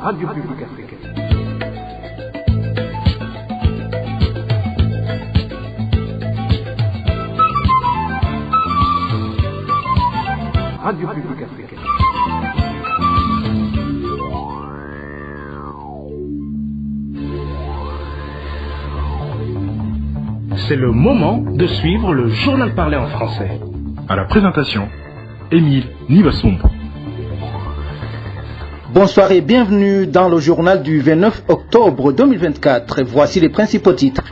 Radio Publique Africaine. Radio Publique Africaine. C'est le moment de suivre le journal parlé en français. À la présentation, Émile Nivasumbo. Bonsoir et bienvenue dans le journal du 29 octobre 2024. Voici les principaux titres.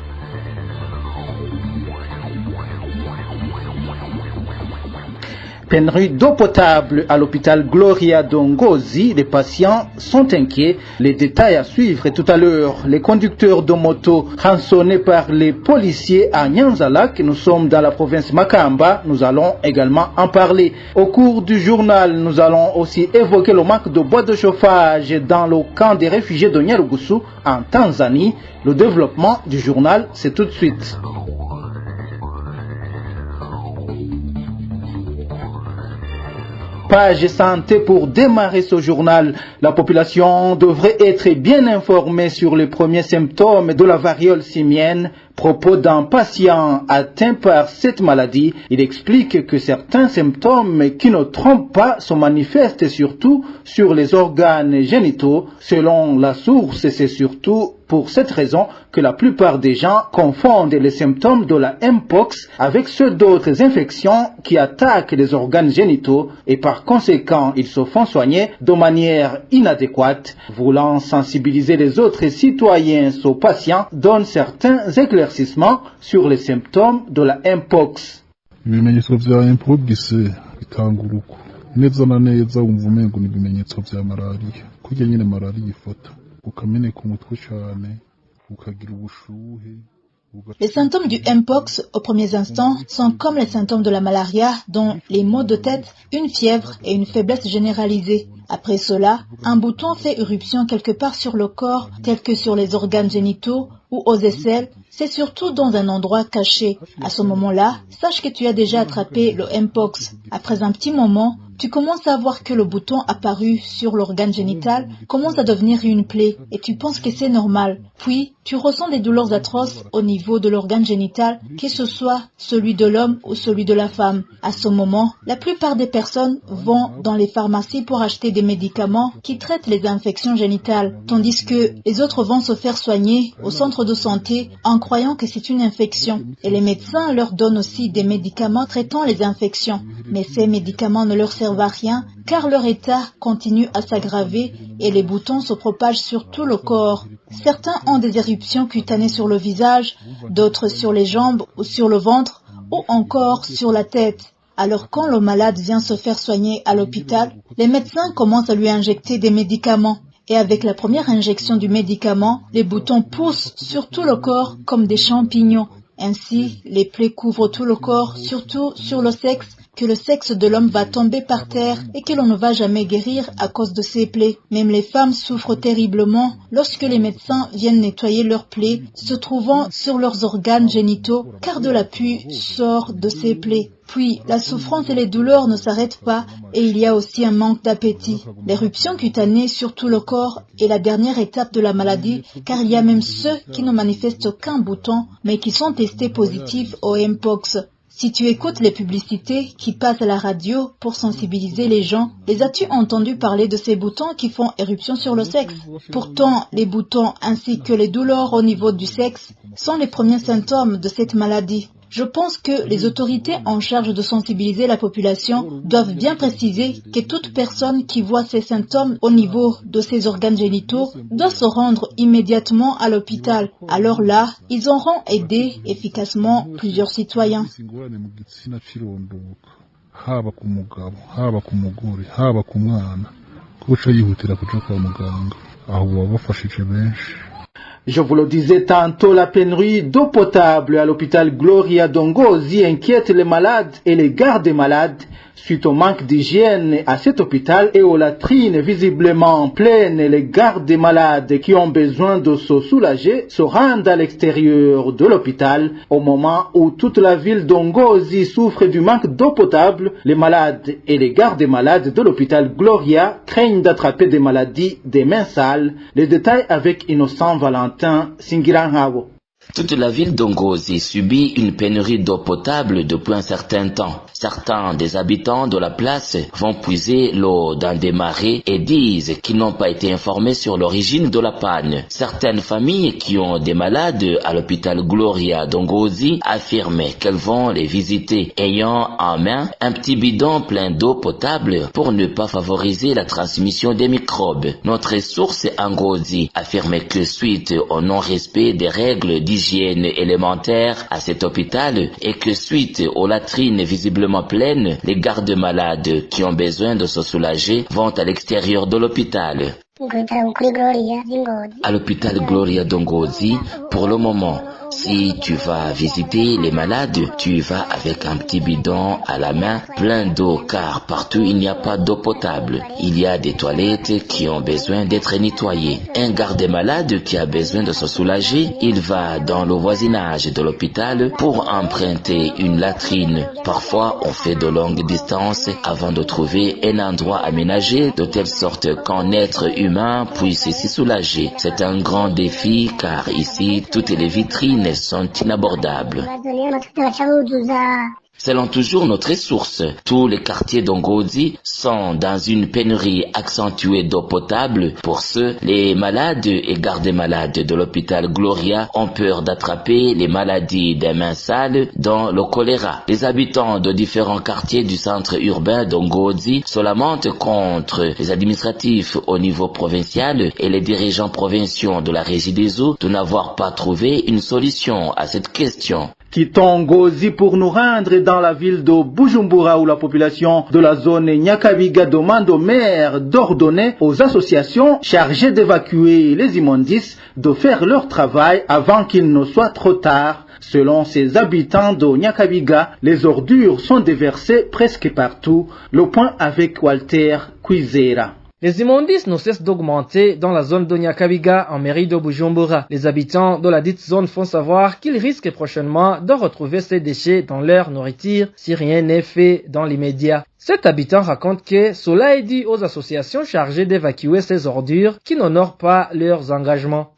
Pénurie d'eau potable à l'hôpital Gloria d'Ongozi. Les patients sont inquiets. Les détails à suivre tout à l'heure. Les conducteurs de moto rançonnés par les policiers à Nyanzalak. Nous sommes dans la province Makamba. Nous allons également en parler. Au cours du journal, nous allons aussi évoquer le manque de bois de chauffage dans le camp des réfugiés de Nyarugusu en Tanzanie. Le développement du journal, c'est tout de suite. Page santé pour démarrer ce journal. La population devrait être bien informée sur les premiers symptômes de la variole simienne. Propos d'un patient atteint par cette maladie. Il explique que certains symptômes qui ne trompent pas se manifestent surtout sur les organes génitaux. Selon la source, c'est surtout pour cette raison que la plupart des gens confondent les symptômes de la Mpox avec ceux d'autres infections qui attaquent les organes génitaux et par conséquent ils se font soigner de manière inadéquate. Voulant sensibiliser les autres citoyens, ce patient donne certains éclaircissements sur les symptômes de la Mpox. Ibimenyetso vya Mpox bitangura uko neza na neza wumva umengo ni ibimenyetso vya malaria kurya nyine malaria ifata ukameneka umutwe cyane ukagira ubushuhe. Les symptômes du Mpox aux premiers instants sont comme les symptômes de la malaria, dont les maux de tête, une fièvre et une faiblesse généralisée. Après cela, un bouton fait éruption quelque part sur le corps, tel que sur les organes génitaux ou aux aisselles. C'est surtout dans un endroit caché. À ce moment-là, sache que tu as déjà attrapé le Mpox. Après un petit moment, tu commences à voir que le bouton apparu sur l'organe génital commence à devenir une plaie et tu penses que c'est normal. Puis, tu ressens des douleurs atroces au niveau de l'organe génital, que ce soit celui de l'homme ou celui de la femme. À ce moment, la plupart des personnes vont dans les pharmacies pour acheter des médicaments qui traitent les infections génitales, tandis que les autres vont se faire soigner au centre de santé en croyant que c'est une infection. Et les médecins leur donnent aussi des médicaments traitant les infections. Mais ces médicaments ne leur servent à rien car leur état continue à s'aggraver et les boutons se propagent sur tout le corps. Certains ont des éruptions cutanées sur le visage, d'autres sur les jambes ou sur le ventre ou encore sur la tête. Alors quand le malade vient se faire soigner à l'hôpital, les médecins commencent à lui injecter des médicaments. Et avec la première injection du médicament, les boutons poussent sur tout le corps comme des champignons. Ainsi, les plaies couvrent tout le corps, surtout sur le sexe, que le sexe de l'homme va tomber par terre et que l'on ne va jamais guérir à cause de ces plaies. Même les femmes souffrent terriblement lorsque les médecins viennent nettoyer leurs plaies se trouvant sur leurs organes génitaux, car de la pus sort de ces plaies. Puis, la souffrance et les douleurs ne s'arrêtent pas et il y a aussi un manque d'appétit. L'éruption cutanée sur tout le corps est la dernière étape de la maladie car il y a même ceux qui ne manifestent aucun bouton mais qui sont testés positifs au Mpox. Si tu écoutes les publicités qui passent à la radio pour sensibiliser les gens, les as-tu entendu parler de ces boutons qui font éruption sur le sexe? Pourtant, les boutons ainsi que les douleurs au niveau du sexe sont les premiers symptômes de cette maladie. Je pense que les autorités en charge de sensibiliser la population doivent bien préciser que toute personne qui voit ces symptômes au niveau de ses organes génitaux doit se rendre immédiatement à l'hôpital. Alors là, ils auront aidé efficacement plusieurs citoyens. Je vous le disais tantôt, la pénurie d'eau potable à l'hôpital Gloria d'Ongozi inquiète les malades et les gardes des malades. Suite au manque d'hygiène à cet hôpital et aux latrines visiblement pleines, les gardes des malades qui ont besoin de se soulager se rendent à l'extérieur de l'hôpital. Au moment où toute la ville d'Ongozi souffre du manque d'eau potable, les malades et les gardes des malades de l'hôpital Gloria craignent d'attraper des maladies des mains sales. Les détails avec Innocent Valentin Singiranhabo. Toute la ville d'Ongozi subit une pénurie d'eau potable depuis un certain temps. Certains des habitants de la place vont puiser l'eau dans des marais et disent qu'ils n'ont pas été informés sur l'origine de la panne. Certaines familles qui ont des malades à l'hôpital Gloria d'Ongozi affirment qu'elles vont les visiter ayant en main un petit bidon plein d'eau potable pour ne pas favoriser la transmission des microbes. Notre source Ngozi affirme que suite au non-respect des règles d'hygiène élémentaire à cet hôpital et que suite aux latrines visiblement pleines, les gardes malades qui ont besoin de se soulager vont à l'extérieur de l'hôpital. À l'hôpital Gloria d'Ongozi, pour le moment, si tu vas visiter les malades, tu vas avec un petit bidon à la main plein d'eau car partout il n'y a pas d'eau potable. Il y a des toilettes qui ont besoin d'être nettoyées. Un garde malade qui a besoin de se soulager, il va dans le voisinage de l'hôpital pour emprunter une latrine. Parfois, on fait de longues distances avant de trouver un endroit aménagé de telle sorte qu'un être humain puisse s'y soulager. C'est un grand défi car ici, toutes les vitrines sont inabordables. Selon toujours notre source, tous les quartiers d'Ongozi sont dans une pénurie accentuée d'eau potable. Pour ceux, les malades et gardes malades de l'hôpital Gloria ont peur d'attraper les maladies des mains sales, dont le choléra. Les habitants de différents quartiers du centre urbain d'Ongozi se lamentent contre les administratifs au niveau provincial et les dirigeants provinciaux de la régie des eaux de n'avoir pas trouvé une solution à cette question. Quittons Ngozi pour nous rendre dans la ville de Bujumbura où la population de la zone Nyakabiga demande au maire d'ordonner aux associations chargées d'évacuer les immondices de faire leur travail avant qu'il ne soit trop tard. Selon ces habitants de Nyakabiga, les ordures sont déversées presque partout. Le point avec Walter Kwizera. Les immondices ne cessent d'augmenter dans la zone de Nyakabiga en mairie de Bujumbura. Les habitants de la dite zone font savoir qu'ils risquent prochainement de retrouver ces déchets dans leur nourriture si rien n'est fait dans l'immédiat. Cet habitant raconte que cela est dû aux associations chargées d'évacuer ces ordures qui n'honorent pas leurs engagements.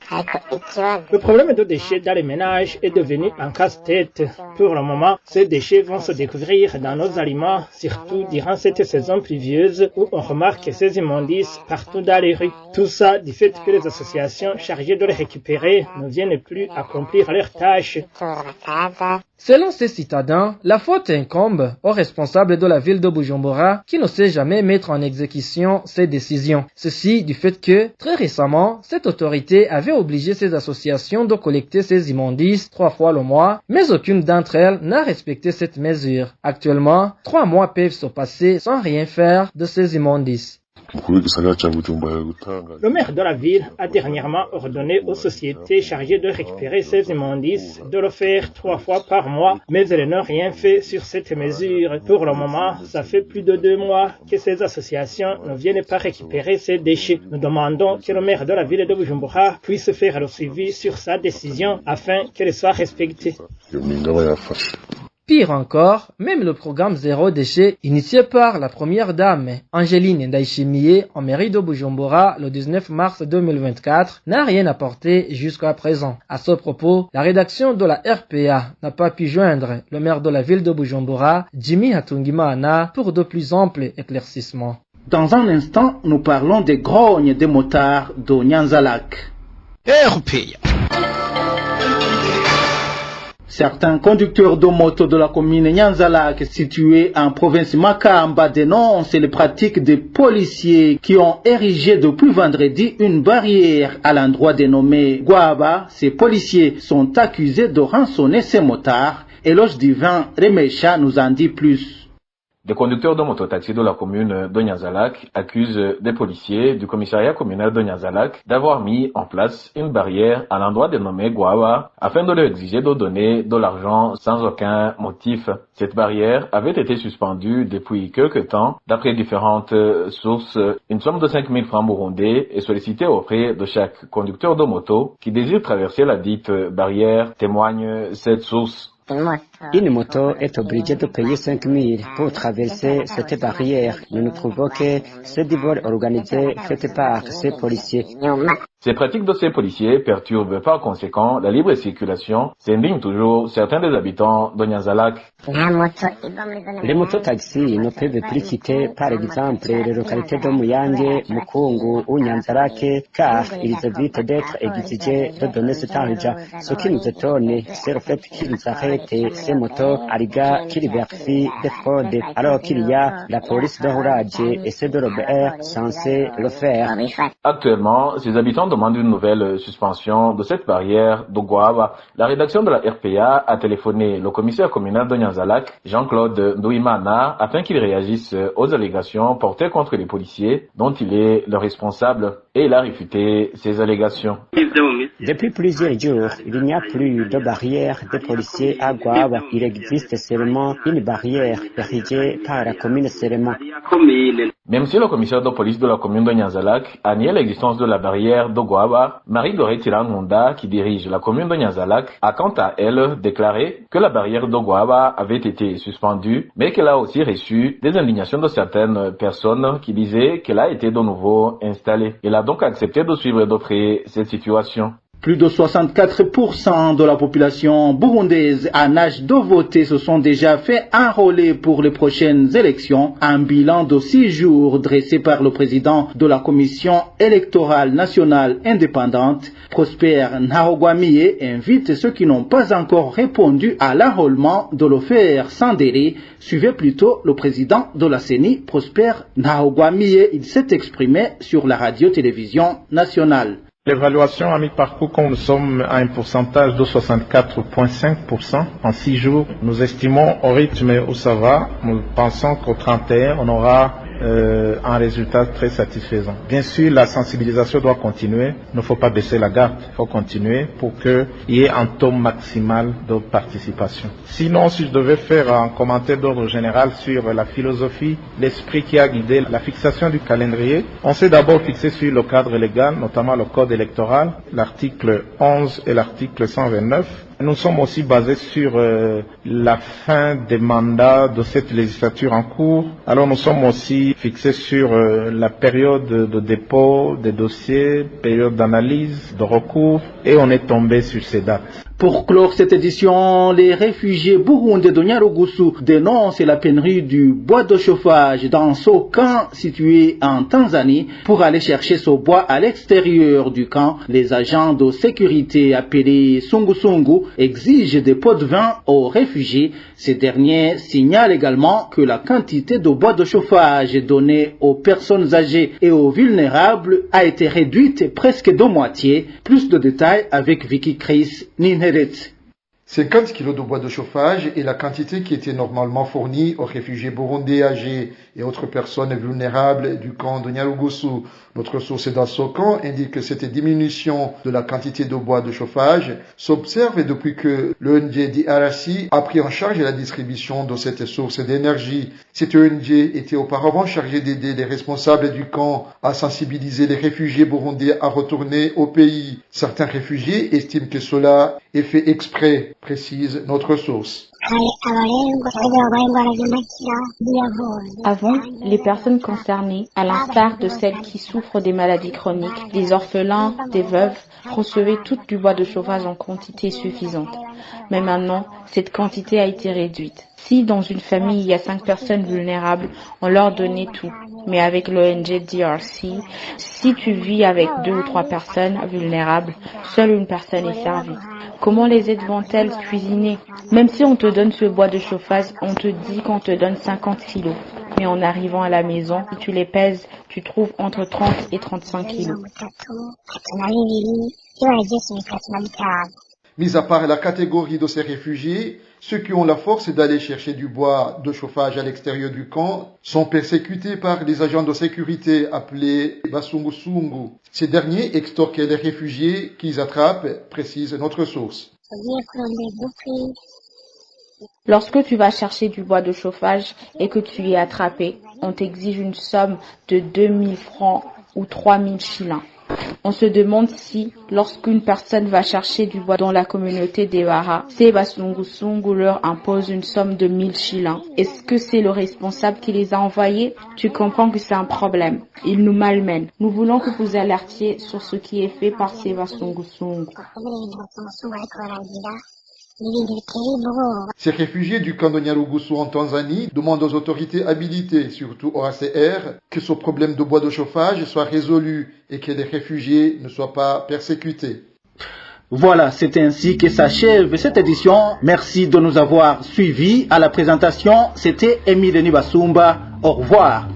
Le problème de déchets dans les ménages est devenu un casse-tête. Pour le moment, ces déchets vont se découvrir dans nos aliments, surtout durant cette saison pluvieuse où on remarque ces immondices partout dans les rues. Tout ça du fait que les associations chargées de les récupérer ne viennent plus accomplir leurs tâches. Selon ces citadins, la faute incombe aux responsables de la ville de Bujumbura qui ne sait jamais mettre en exécution ces décisions. Ceci du fait que, très récemment, cette autorité avait obligé ces associations de collecter ces immondices 3 fois le mois, mais aucune d'entre elles n'a respecté cette mesure. Actuellement, 3 mois peuvent se passer sans rien faire de ces immondices. Le maire de la ville a dernièrement ordonné aux sociétés chargées de récupérer ces immondices de le faire 3 fois par mois, mais elles n'ont rien fait sur cette mesure. Pour le moment, ça fait plus de 2 mois que ces associations ne viennent pas récupérer ces déchets. Nous demandons que le maire de la ville de Bujumbura puisse faire le suivi sur sa décision afin qu'elle soit respectée. Pire encore, même le programme Zéro Déchet, initié par la première dame, Angéline Ndaïchimiye, en mairie de Bujumbura, le 19 mars 2024, n'a rien apporté jusqu'à présent. À ce propos, la rédaction de la RPA n'a pas pu joindre le maire de la ville de Bujumbura, Jimmy Hatungimana, pour de plus amples éclaircissements. Dans un instant, nous parlons des grognes des motards de Nyanza-Lac. RPA. Certains conducteurs de moto de la commune Nyanza-Lac, située en province Makamba, dénoncent les pratiques des policiers qui ont érigé depuis vendredi une barrière à l'endroit dénommé Guaba. Ces policiers sont accusés de rançonner ces motards. Éloge Divin Remecha nous en dit plus. Des conducteurs de mototaxi de la commune de Nyanzalak accusent des policiers du commissariat communal de Nyanzalak d'avoir mis en place une barrière à l'endroit dénommé Gouawa afin de leur exiger de donner de l'argent sans aucun motif. Cette barrière avait été suspendue depuis quelque temps. D'après différentes sources, une somme de 5 000 francs burundais est sollicitée auprès de chaque conducteur de moto qui désire traverser la dite barrière, témoigne cette source. Une moto est obligée de payer 5 000 pour traverser cette barrière. Nous trouvons que ce vol organisé fait par ces policiers. Ces pratiques de ces policiers perturbent par conséquent la libre circulation, s'indignent toujours certains des habitants de Nyanzalak. Les mototaxis ne peuvent plus quitter par exemple les localités de Muyange, Mukungu ou Nyanzalak car ils évitent d'être exigés de donner cet argent. Ce qui nous étonne, c'est le fait qu'ils arrêtent ces motos à l'égard qu'ils vérifient des fraudes alors qu'il y a la police de roulage et c'est de l'OBR censé le faire. Actuellement, ces habitants demandent une nouvelle suspension de cette barrière de Gouawa. La rédaction de la RPA a téléphoné le commissaire communal de Nyanzalak, Jean-Claude Ndouimana, afin qu'il réagisse aux allégations portées contre les policiers dont il est le responsable et il a réfuté ces allégations. Depuis plusieurs jours, il n'y a plus de barrière des policiers à Gouawa. Il existe seulement une barrière érigée par la commune seulement. Même si le commissaire de police de la commune de Nyanzalak a nié l'existence de la barrière de Gouawa, Marie-Doré Tirangonda, qui dirige la commune de Nyanzalak, a quant à elle déclaré que la barrière de Gouawa avait été suspendue, mais qu'elle a aussi reçu des indignations de certaines personnes qui disaient qu'elle a été de nouveau installée. Elle a donc accepté de suivre de près cette situation. Plus de 64% de la population burundaise en âge de voter se sont déjà fait enrôler pour les prochaines élections. Un bilan de 6 jours dressé par le président de la Commission électorale nationale indépendante, Prosper Ntahogwamiye, invite ceux qui n'ont pas encore répondu à l'enrôlement de le faire sans délai. Suivez plutôt le président de la CENI, Prosper Ntahogwamiye. Il s'est exprimé sur la radio-télévision nationale. L'évaluation à mi-parcours, comme nous sommes à un pourcentage de 64,5% en 6 jours, nous estimons au rythme où ça va, nous pensons qu'au 31, on aura un résultat très satisfaisant. Bien sûr, la sensibilisation doit continuer, il ne faut pas baisser la garde, il faut continuer pour qu'il y ait un taux maximal de participation. Sinon, si je devais faire un commentaire d'ordre général sur la philosophie, l'esprit qui a guidé la fixation du calendrier, on s'est d'abord fixé sur le cadre légal, notamment le code électoral, l'article 11 et l'article 129. Nous sommes aussi basés sur la fin des mandats de cette législature en cours. Alors nous sommes aussi fixés sur la période de dépôt des dossiers, période d'analyse, de recours, et on est tombé sur ces dates. Pour clore cette édition, les réfugiés burundais de Nyarugusu dénoncent la pénurie du bois de chauffage dans ce camp situé en Tanzanie. Pour aller chercher ce bois à l'extérieur du camp, les agents de sécurité appelés Sungu exigent des pots de vin aux réfugiés. Ces derniers signalent également que la quantité de bois de chauffage donnée aux personnes âgées et aux vulnérables a été réduite presque de moitié. Plus de détails avec Vicky Chris Ninheret. 50 kilos de bois de chauffage est la quantité qui était normalement fournie aux réfugiés burundais âgés et autres personnes vulnérables du camp de Nyarugusu. Notre source dans ce camp indique que cette diminution de la quantité de bois de chauffage s'observe depuis que l'ONG DRC a pris en charge la distribution de cette source d'énergie. Cette ONG était auparavant chargée d'aider les responsables du camp à sensibiliser les réfugiés burundais à retourner au pays. Certains réfugiés estiment que cela est fait exprès, précise notre source. Avant, les personnes concernées, à l'instar de celles qui souffrent des maladies chroniques, des orphelins, des veuves, recevaient tout du bois de chauffage en quantité suffisante. Mais maintenant, cette quantité a été réduite. Si dans une famille il y a 5 personnes vulnérables, on leur donnait tout. Mais avec l'ONG DRC, si tu vis avec 2 ou 3 personnes vulnérables, seule une personne est servie. Comment les aides vont-elles cuisiner? Même si on te donne ce bois de chauffage, on te dit qu'on te donne 50 kilos. Mais en arrivant à la maison, si tu les pèses, tu trouves entre 30 et 35 kilos. Mis à part la catégorie de ces réfugiés, ceux qui ont la force d'aller chercher du bois de chauffage à l'extérieur du camp sont persécutés par les agents de sécurité appelés Basungu-Sungu. Ces derniers extorquent les réfugiés qu'ils attrapent, précise notre source. Lorsque tu vas chercher du bois de chauffage et que tu es attrapé, on t'exige une somme de 2000 francs ou 3000 shillings. On se demande si, lorsqu'une personne va chercher du bois dans la communauté des Baha, ces Basungu-Sungu leur impose une somme de 1000 shillings. Est-ce que c'est le responsable qui les a envoyés? Tu comprends que c'est un problème. Ils nous malmènent. Nous voulons que vous alertiez sur ce qui est fait par ces Basungu-Sungu. Ces réfugiés du camp de Nyarugusu en Tanzanie demandent aux autorités habilitées, surtout au HCR, que ce problème de bois de chauffage soit résolu et que les réfugiés ne soient pas persécutés. Voilà, c'est ainsi que s'achève cette édition. Merci de nous avoir suivis. À la présentation, c'était Émile Nibasumba. Au revoir.